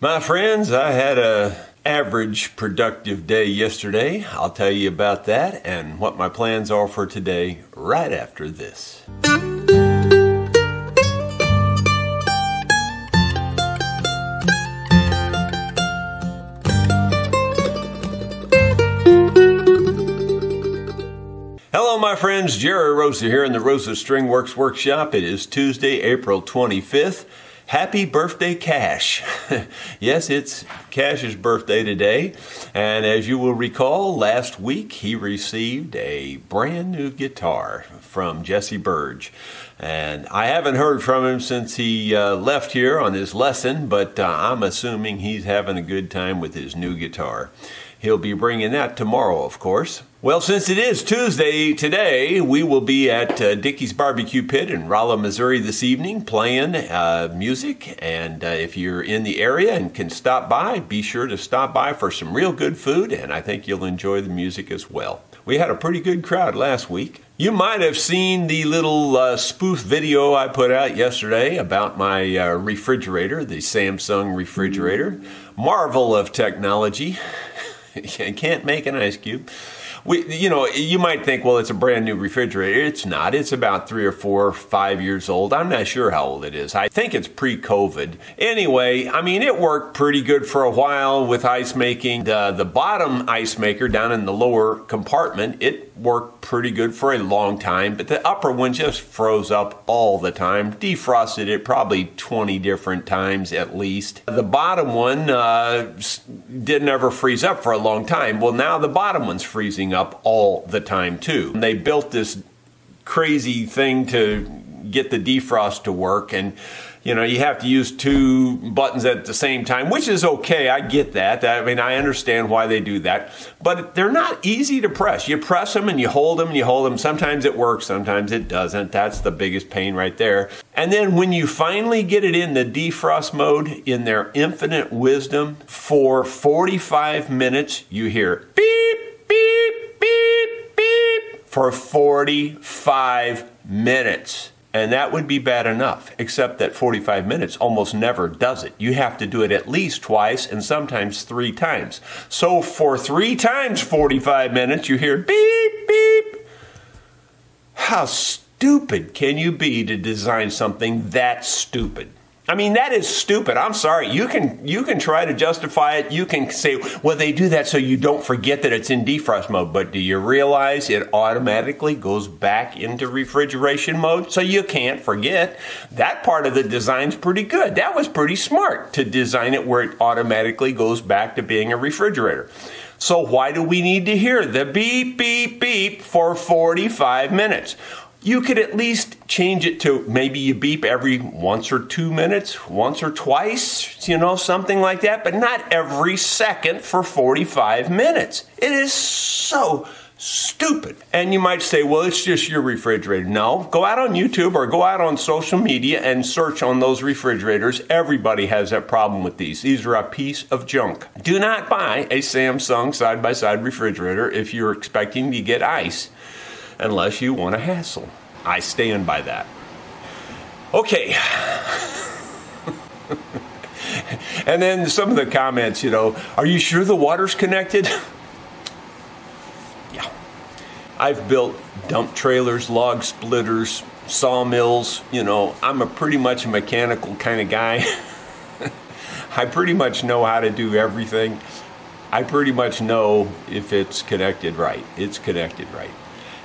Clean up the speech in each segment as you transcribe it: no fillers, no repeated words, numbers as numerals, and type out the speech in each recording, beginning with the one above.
My friends, I had a average productive day yesterday. I'll tell you about that and what my plans are for today right after this. Hello my friends, Jerry Rosa here in the Rosa Stringworks Workshop. It is Tuesday, April 25th. Happy birthday, Cash. Yes, it's Cash's birthday today. And as you will recall, last week he received a brand new guitar from Jesse Burge. And I haven't heard from him since he left here on his lesson, but I'm assuming he's having a good time with his new guitar. He'll be bringing that tomorrow, of course. Well, since it is Tuesday today, we will be at Dickey's Barbecue Pit in Rolla, Missouri this evening playing music. And if you're in the area and can stop by, be sure to stop by for some real good food, and I think you'll enjoy the music as well. We had a pretty good crowd last week. You might have seen the little spoof video I put out yesterday about my refrigerator, the Samsung refrigerator. Marvel of technology. You can't make an ice cube. You might think, well, it's a brand new refrigerator. It's not. It's about 3 or 4 or 5 years old. I'm not sure how old it is. I think it's pre-COVID. Anyway, I mean, it worked pretty good for a while with ice making. The bottom ice maker down in the lower compartment, it worked pretty good for a long time, but the upper one just froze up all the time. Defrosted it probably 20 different times at least. The bottom one didn't ever freeze up for a long time. Well, now the bottom one's freezing up all the time too. And they built this crazy thing to get the defrost to work, and you have to use 2 buttons at the same time, which is okay. I get that. I mean, I understand why they do that, but they're not easy to press. You press them and you hold them and you hold them. Sometimes it works, sometimes it doesn't. That's the biggest pain right there. And then when you finally get it in the defrost mode, in their infinite wisdom, for 45 minutes, you hear beep, beep, beep, beep, for 45 minutes. And that would be bad enough, except that 45 minutes almost never does it. You have to do it at least twice and sometimes 3 times. So for 3 times 45 minutes, you hear beep, beep. How stupid can you be to design something that stupid? I mean, that is stupid. I'm sorry. You can try to justify it. You can say, well, they do that so you don't forget that it's in defrost mode. But do you realize it automatically goes back into refrigeration mode? So you can't forget. That part of the design's pretty good. That was pretty smart to design it where it automatically goes back to being a refrigerator. So why do we need to hear the beep, beep, beep for 45 minutes? You could at least change it to maybe you beep every 1 or 2 minutes, once or twice, something like that, but not every second for 45 minutes. It is so stupid. And you might say, well, it's just your refrigerator. No, go out on YouTube or go out on social media and search on those refrigerators. Everybody has that problem with these. These are a piece of junk. Do not buy a Samsung side-by-side refrigerator if you're expecting to get ice, unless you want a hassle. I stand by that. Okay. And then some of the comments, are you sure the water's connected? Yeah. I've built dump trailers, log splitters, sawmills. I'm pretty much a mechanical kind of guy. I pretty much know how to do everything. I pretty much know if it's connected right. It's connected right.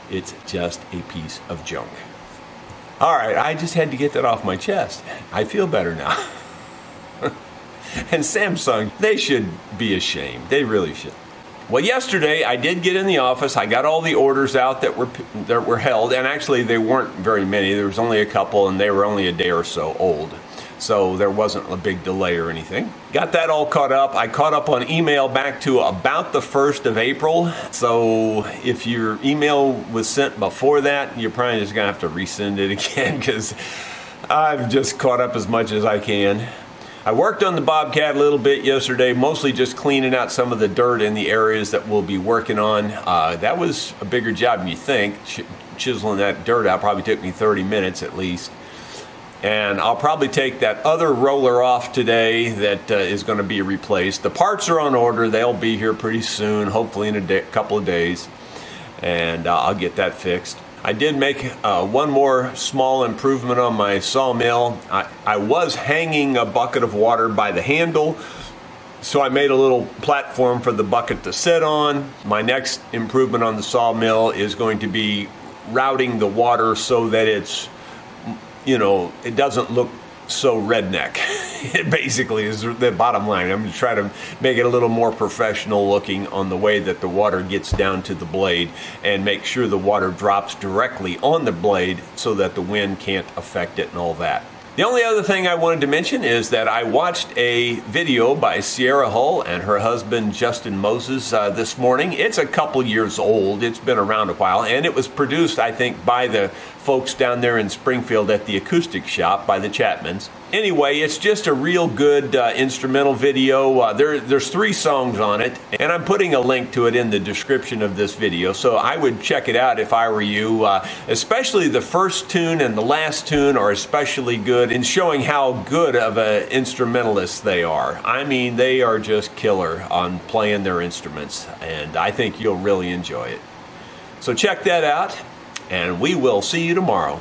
It's just a piece of junk. All right, I just had to get that off my chest. I feel better now. And Samsung, they should be ashamed. They really should. Well, yesterday I did get in the office. I got all the orders out that were held, and actually they weren't very many. There was only a couple, and they were only a day or so old. So there wasn't a big delay or anything. Got that all caught up. I caught up on email back to about the 1st of April. So if your email was sent before that, you're probably just gonna have to resend it again, because I've just caught up as much as I can. I worked on the Bobcat a little bit yesterday, mostly just cleaning out some of the dirt in the areas that we'll be working on. That was a bigger job than you think. Chiseling that dirt out probably took me 30 minutes at least. And I'll probably take that other roller off today that is going to be replaced. The parts are on order. They'll be here pretty soon, hopefully in a couple of days. And I'll get that fixed. I did make one more small improvement on my sawmill. I was hanging a bucket of water by the handle, so I made a little platform for the bucket to sit on. My next improvement on the sawmill is going to be routing the water so that it's, you know, it doesn't look so redneck. It basically is the bottom line. I'm going to try to make it a little more professional looking on the way that the water gets down to the blade, and make sure the water drops directly on the blade so that the wind can't affect it and all that. The only other thing I wanted to mention is that I watched a video by Sierra Hull and her husband Justin Moses this morning. It's a couple years old. It's been around a while, and it was produced, I think, by the folks down there in Springfield at the Acoustic Shop, by the Chapmans. Anyway, it's just a real good instrumental video. There's 3 songs on it, and I'm putting a link to it in the description of this video, so I would check it out if I were you. Especially the first tune and the last tune are especially good in showing how good of an instrumentalist they are. I mean, they are just killer on playing their instruments, and I think you'll really enjoy it. So check that out, and we will see you tomorrow.